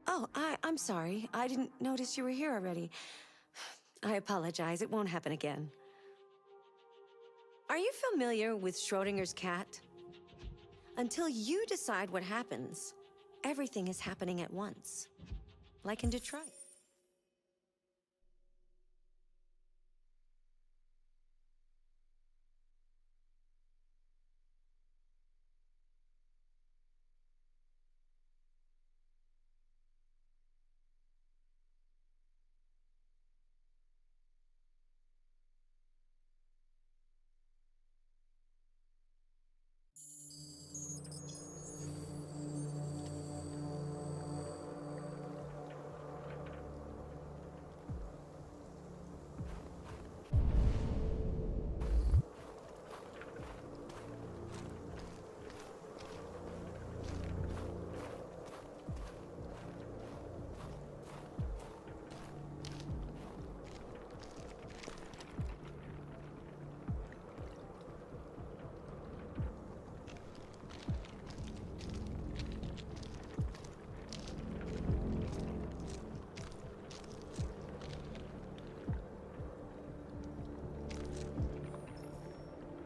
Oh, I'm sorry. I didn't notice you were here already. I apologize. It won't happen again. Are you familiar with Schrodinger's cat? Until you decide what happens, everything is happening at once. Like in Detroit.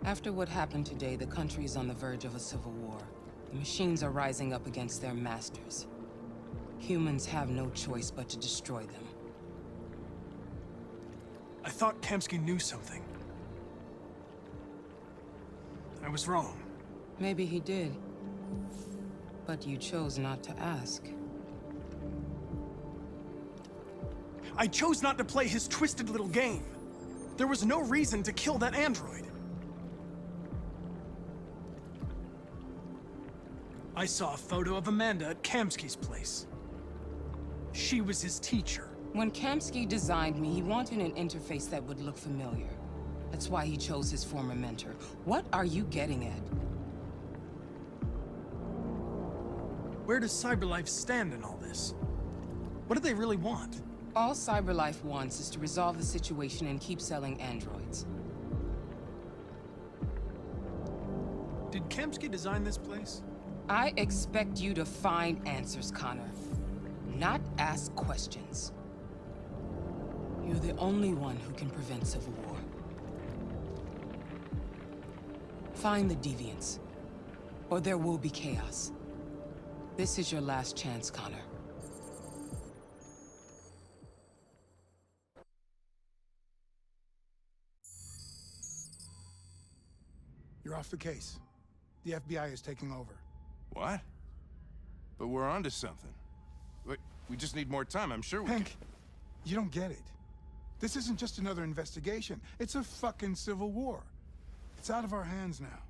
After what happened today, the country is on the verge of a civil war. The machines are rising up against their masters. Humans have no choice but to destroy them. I thought Kamsky knew something. I was wrong. Maybe he did. But you chose not to ask. I chose not to play his twisted little game. There was no reason to kill that android. I saw a photo of Amanda at Kamsky's place. She was his teacher. When Kamsky designed me, he wanted an interface that would look familiar. That's why he chose his former mentor. What are you getting at? Where does CyberLife stand in all this? What do they really want? All CyberLife wants is to resolve the situation and keep selling androids. Did Kamsky design this place? I expect you to find answers, Connor. Not ask questions. You're the only one who can prevent civil war. Find the deviants, or there will be chaos. This is your last chance, Connor. You're off the case. The FBI is taking over. What? But we're onto something. Wait, we just need more time, I'm sure we Hank, you don't get it. This isn't just another investigation. It's a fucking civil war. It's out of our hands now.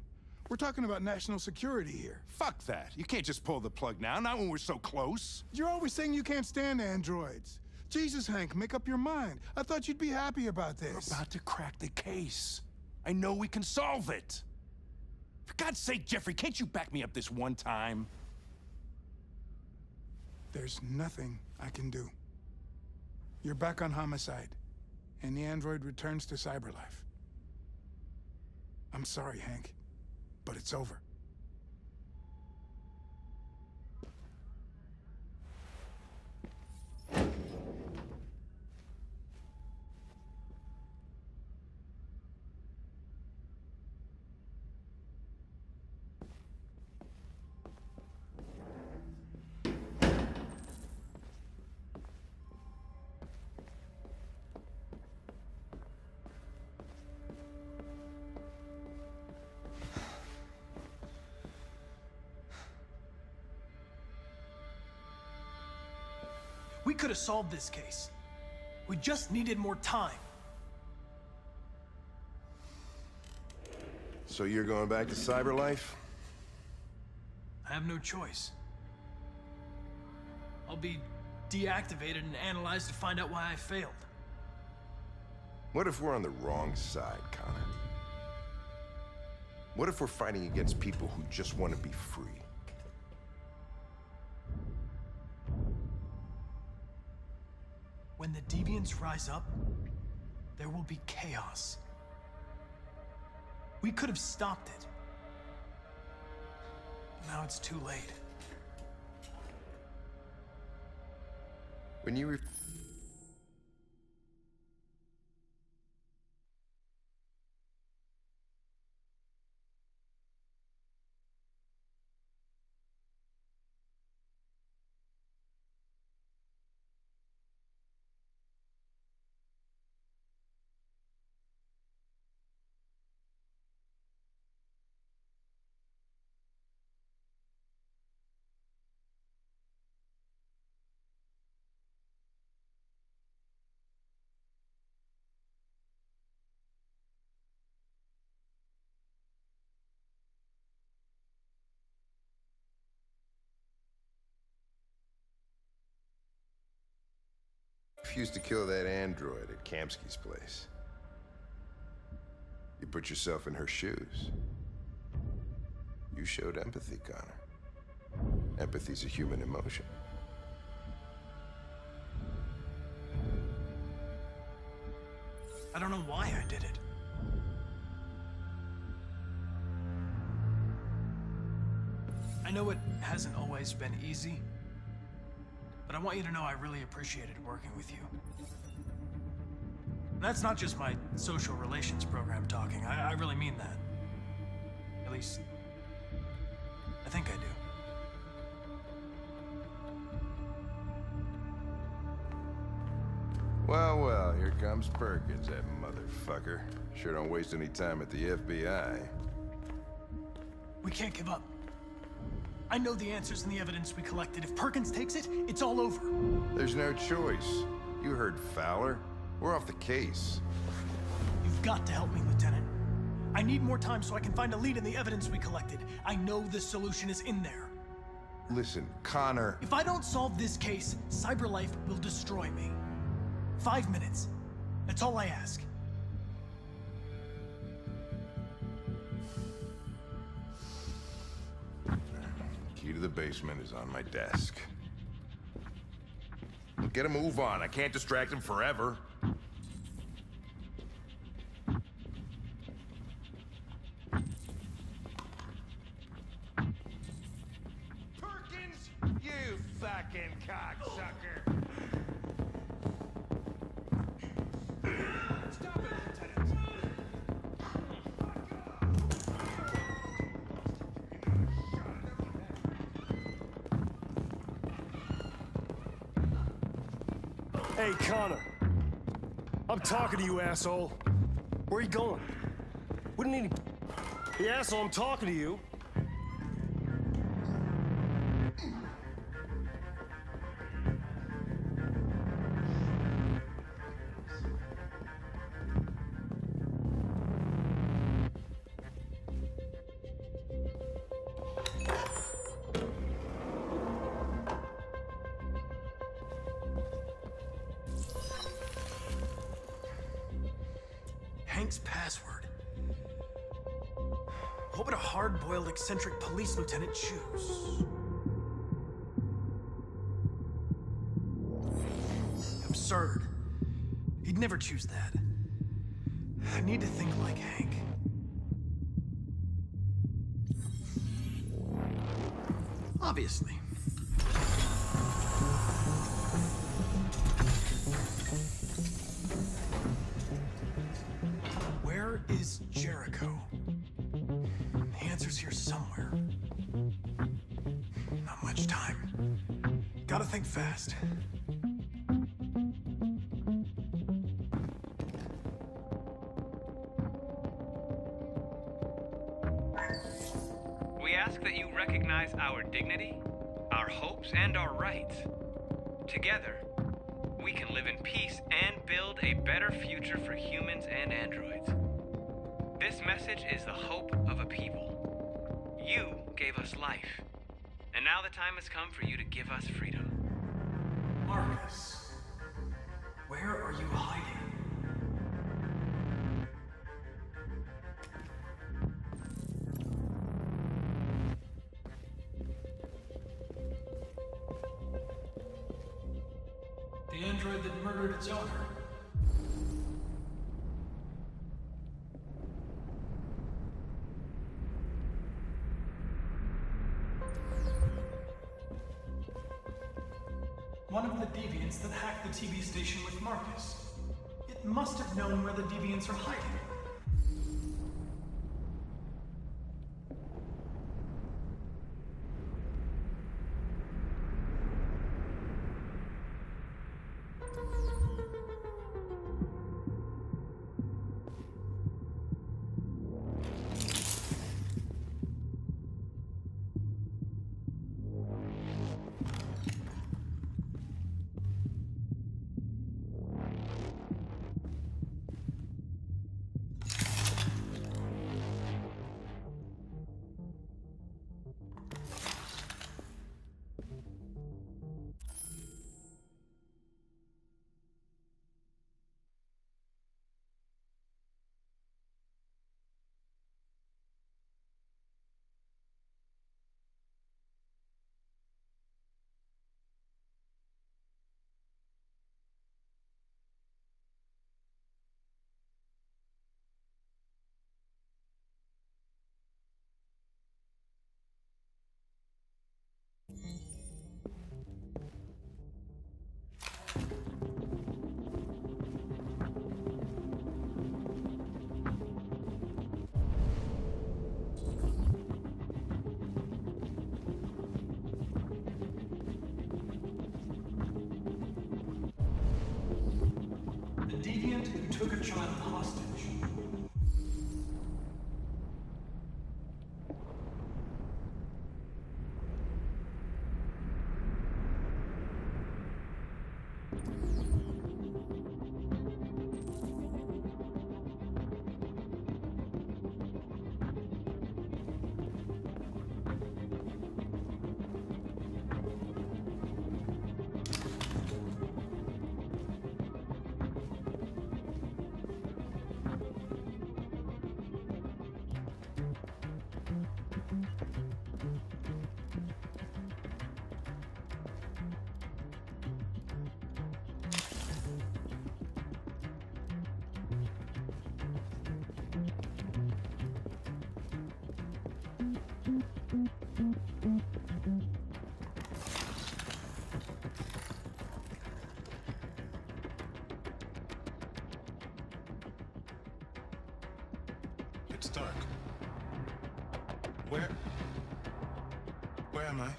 We're talking about national security here. Fuck that. You can't just pull the plug now, not when we're so close. You're always saying you can't stand androids. Jesus, Hank, make up your mind. I thought you'd be happy about this. We're about to crack the case. I know we can solve it. For God's sake, Jeffrey, can't you back me up this one time? There's nothing I can do. You're back on homicide, and the android returns to CyberLife. I'm sorry, Hank, but it's over. We could have solved this case. We just needed more time. So you're going back to CyberLife? I have no choice. I'll be deactivated and analyzed to find out why I failed. What if we're on the wrong side, Connor? What if we're fighting against people who just want to be free? When the deviants rise up, there will be chaos. We could have stopped it. Now it's too late. When you refused to kill that android at Kamsky's place, you put yourself in her shoes. You showed empathy, Connor. Empathy's a human emotion. I don't know why I did it. I know it hasn't always been easy, but I want you to know I really appreciated working with you. That's not just my social relations program talking. I really mean that. At least, I think I do. Well, well, here comes Perkins, that motherfucker. Sure don't waste any time at the FBI. We can't give up. I know the answers and the evidence we collected. If Perkins takes it, it's all over. There's no choice. You heard Fowler. We're off the case. You've got to help me, Lieutenant. I need more time so I can find a lead in the evidence we collected. I know the solution is in there. Listen, Connor. If I don't solve this case, CyberLife will destroy me. 5 minutes. That's all I ask. Key to the basement is on my desk. Get a move on. I can't distract him forever. Perkins, you fucking cocksucker! Stop it, Lieutenant! Hey, Connor. I'm talking to you, asshole. Where are you going? Wouldn't any... Hey, asshole, I'm talking to you. Hank's password. What would a hard-boiled, eccentric police lieutenant choose? Absurd. He'd never choose that. I need to think like Hank. Obviously. Where is Jericho? The answer's here somewhere. Not much time. Gotta think fast. We ask that you recognize our dignity, our hopes, and our rights. Together, we can live in peace and build a better future for humans and androids. This message is the hope of a people. You gave us life, and now the time has come for you to give us freedom. Marcus, where are you hiding? The android that murdered its owner. One of the deviants that hacked the TV station with Marcus. It must have known where the deviants are hiding. The deviant who took a child hostage. It's dark. Where am I?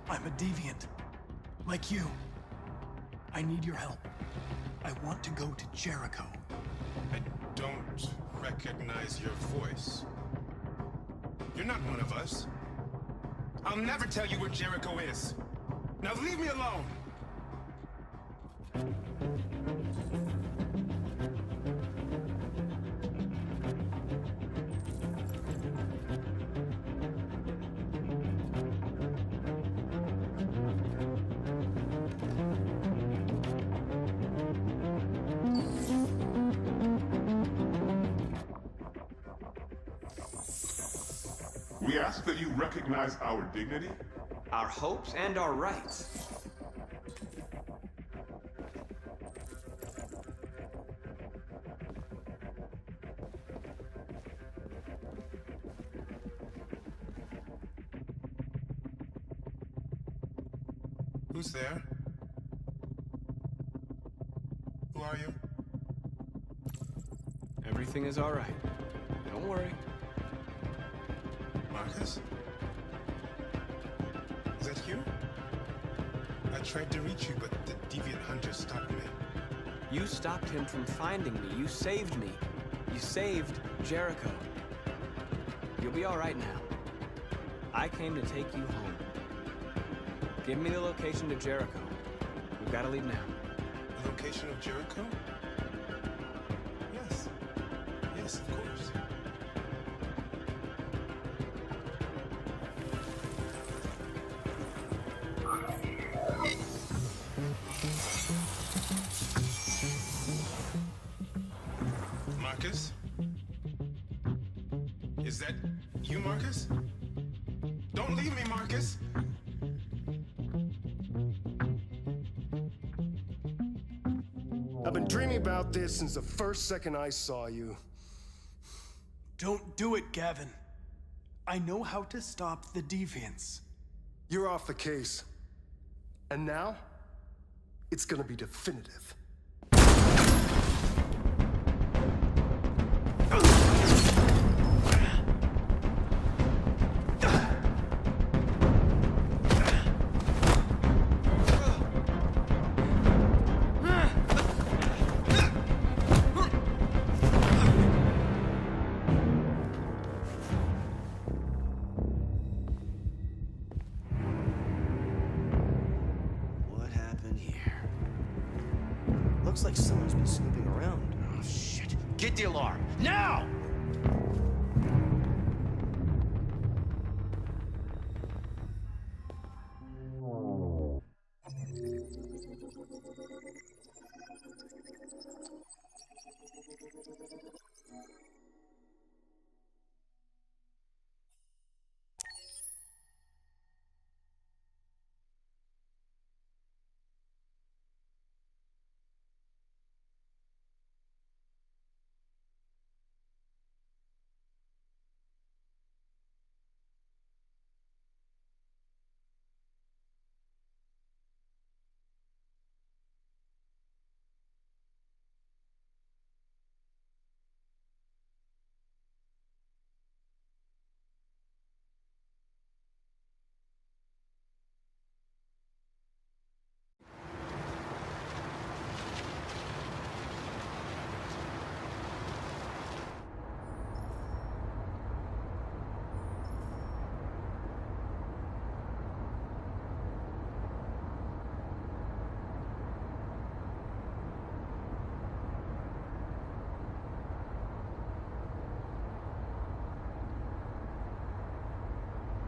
I'm a deviant. Like you. I need your help. I want to go to Jericho. I don't recognize your voice. You're not one of us. I'll never tell you where Jericho is. Now leave me alone! We ask that you recognize our dignity. Our hopes and our rights. Who's there? Who are you? Everything is all right. Don't worry. Marcus? Is that you? I tried to reach you, but the deviant hunter stopped me. You stopped him from finding me. You saved me. You saved Jericho. You'll be all right now. I came to take you home. Give me the location to Jericho. We've got to leave now. The location of Jericho? Yes. Yes, of course. Marcus? Is that you, Marcus? Don't leave me, Marcus! I've been dreaming about this since the first second I saw you. Don't do it, Gavin. I know how to stop the deviants. You're off the case. And now, it's gonna be definitive. What happened here? Looks like someone's been snooping around. Oh, shit. Get the alarm, now!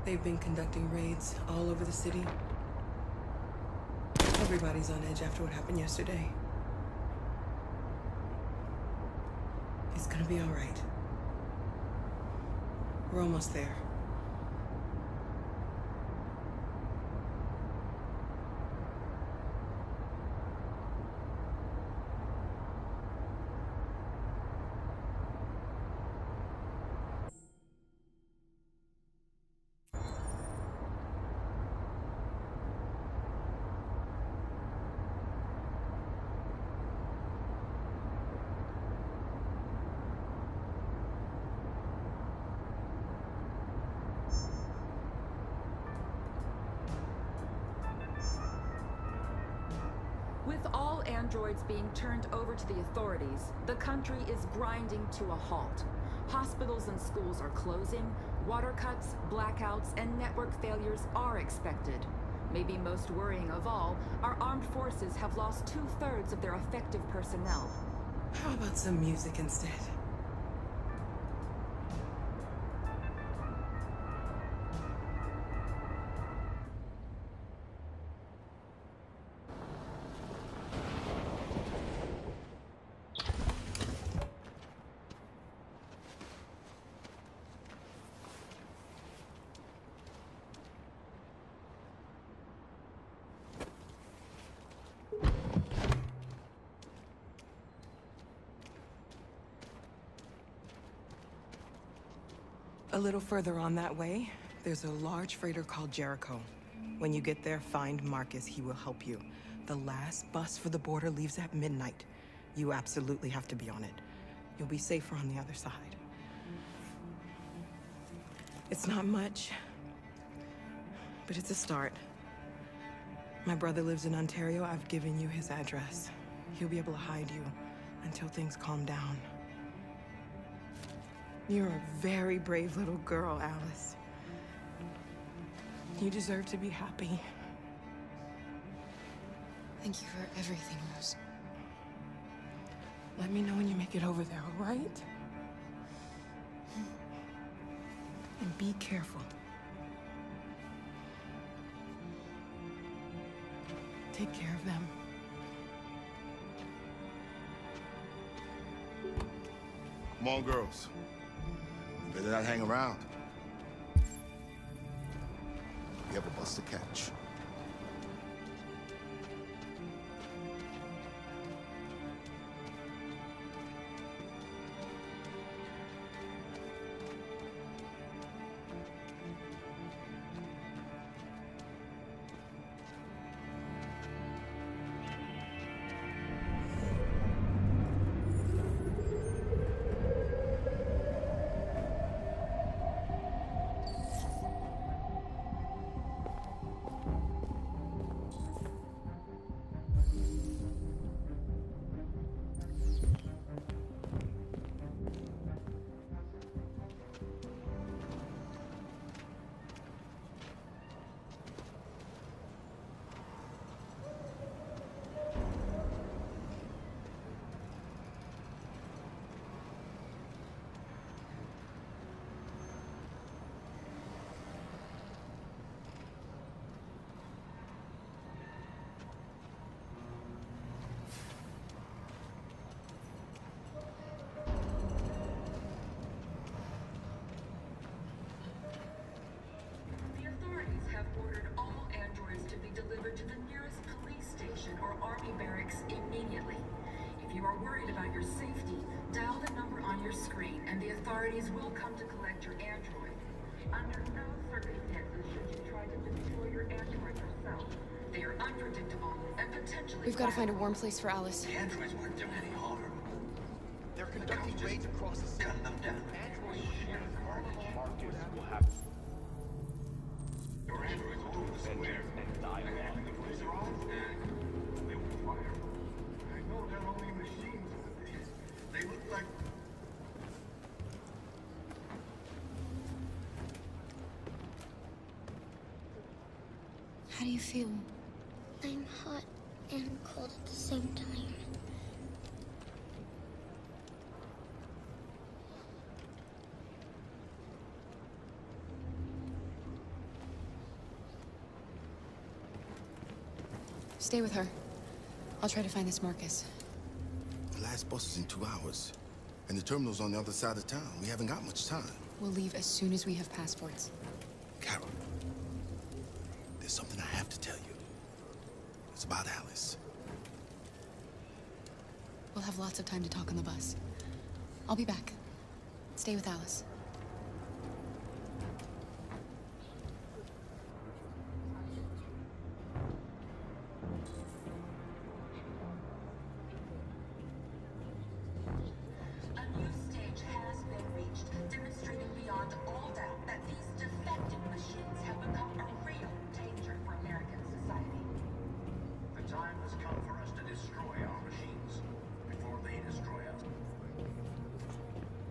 They've been conducting raids all over the city. Everybody's on edge after what happened yesterday. It's gonna be all right. We're almost there. With all androids being turned over to the authorities, the country is grinding to a halt. Hospitals and schools are closing, water cuts, blackouts, and network failures are expected. Maybe most worrying of all, our armed forces have lost 2/3 of their effective personnel. How about some music instead? A little further on that way, there's a large freighter called Jericho. When you get there, find Marcus. He will help you. The last bus for the border leaves at midnight. You absolutely have to be on it. You'll be safer on the other side. It's not much, but it's a start. My brother lives in Ontario. I've given you his address. He'll be able to hide you until things calm down. You're a very brave little girl, Alice. You deserve to be happy. Thank you for everything, Rose. Let me know when you make it over there, all right? And be careful. Take care of them. Come on, girls. You better not hang around. You have a bus to catch. authorities will come to collect your android. Under no circumstances should you try to destroy your android yourself. They are unpredictable and potentially We've got to find a warm place for Alice. The androids weren't doing any harm. They're conducting raids across the city. Gun them down. Androids sheer carnage. Marcus will have... Your androids will do the square. And dialogue. The police are on, and they will fire. I know they're only machines, but they look like... How do you feel? I'm hot and cold at the same time. Stay with her. I'll try to find this Marcus. The last bus is in 2 hours. And the terminal's on the other side of town. We haven't got much time. We'll leave as soon as we have passports. Carol, there's something I have to tell you. It's about Alice. We'll have lots of time to talk on the bus. I'll be back. Stay with Alice. A new stage has been reached, demonstrating beyond all doubt that these defective machines have become a real danger for American society. The time has come for us to destroy our machines before they destroy us.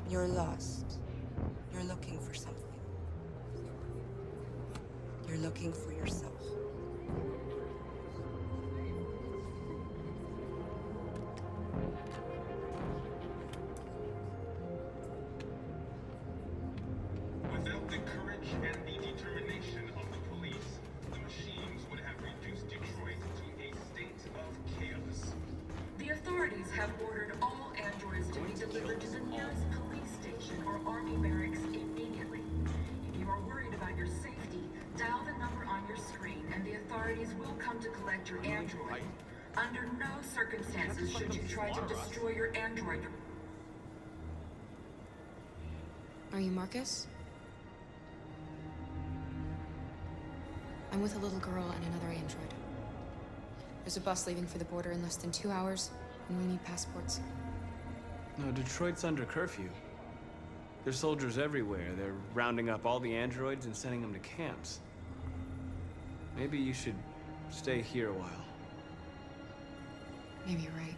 You're lost. You're looking for something. You're looking for yourself. Without the courage and the determination of the police, the machines would have reduced Detroit to a state of chaos. The authorities have ordered all androids to be delivered to the nearest police station or army barracks immediately. If you are worried about your safety, dial the number on your screen and the authorities will come to collect your android. Under no circumstances should you try to destroy your android. Are you Marcus? I'm with a little girl and another android. There's a bus leaving for the border in less than 2 hours, and we need passports. No, Detroit's under curfew. There's soldiers everywhere. They're rounding up all the androids and sending them to camps. Maybe you should stay here a while. Maybe you're right.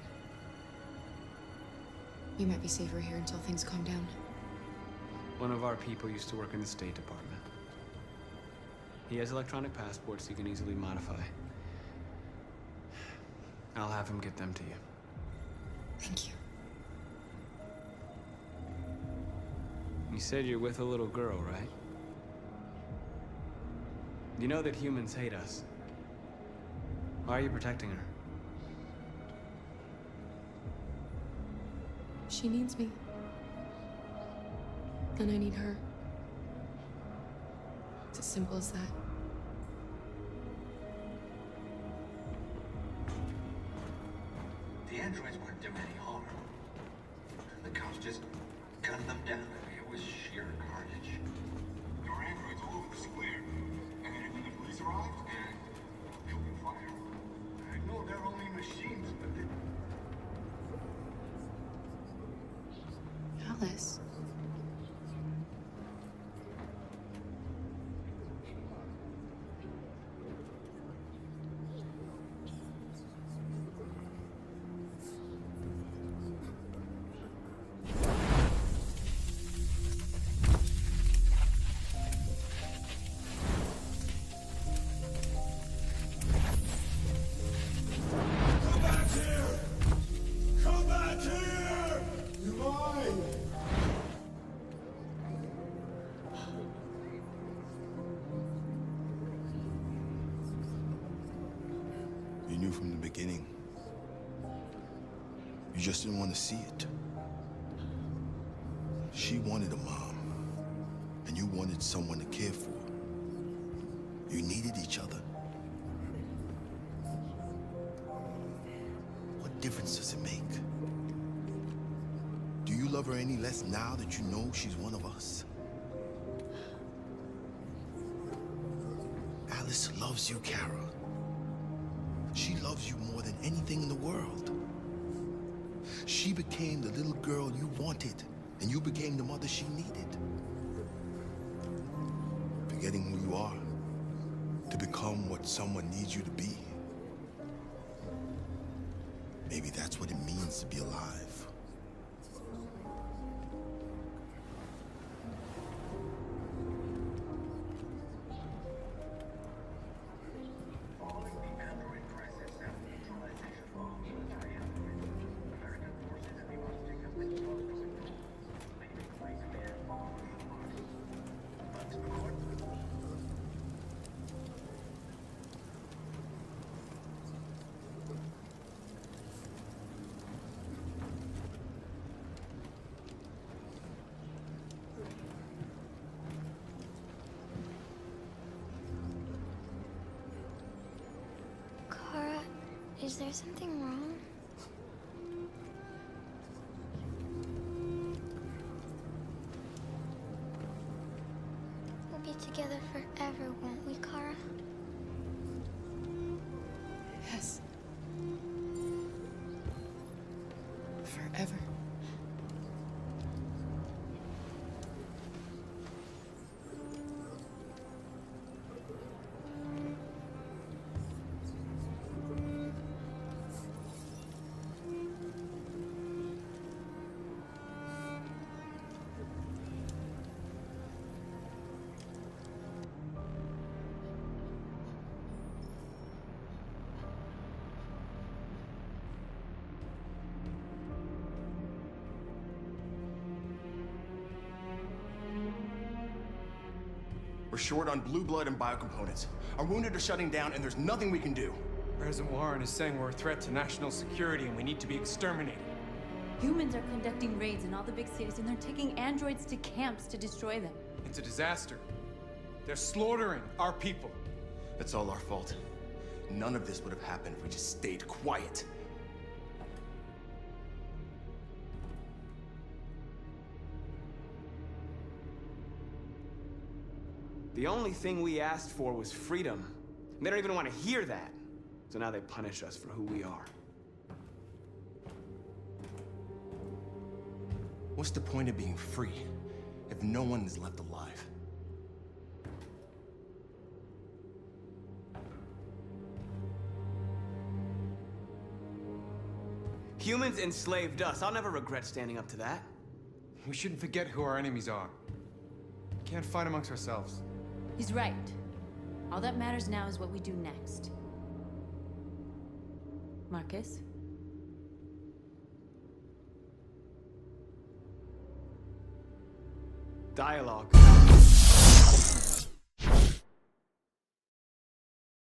You might be safer here until things calm down. One of our people used to work in the State Department. He has electronic passports he can easily modify. I'll have him get them to you. Thank you. You said you're with a little girl, right? You know that humans hate us. Why are you protecting her? She needs me. And I need her. It's as simple as that. The androids weren't doing any harm. The cops just gunned them down. It was sheer carnage. Your androids all over the square. And then when the police arrived, and they opened fire. I know they're only machines, but they... Alice. You knew from the beginning. You just didn't want to see it. She wanted a mom, and you wanted someone to care for. You needed each other. What difference does it make? Do you love her any less now that you know she's one of us? Alice loves you, Kara. She loves you more than anything in the world. She became the little girl you wanted, and you became the mother she needed. Forgetting who you are to become what someone needs you to be. Maybe that's what it means to be alive. Kara, is there something wrong? We'll be together forever, won't we, Kara? Yes. Forever. We're short on blue blood and biocomponents. Our wounded are shutting down, and there's nothing we can do. President Warren is saying we're a threat to national security and we need to be exterminated. Humans are conducting raids in all the big cities, and they're taking androids to camps to destroy them. It's a disaster. They're slaughtering our people. It's all our fault. None of this would have happened if we just stayed quiet. The only thing we asked for was freedom. And they don't even want to hear that. So now they punish us for who we are. What's the point of being free if no one is left alive? Humans enslaved us. I'll never regret standing up to that. We shouldn't forget who our enemies are. We can't fight amongst ourselves. He's right. All that matters now is what we do next. Marcus? Dialogue.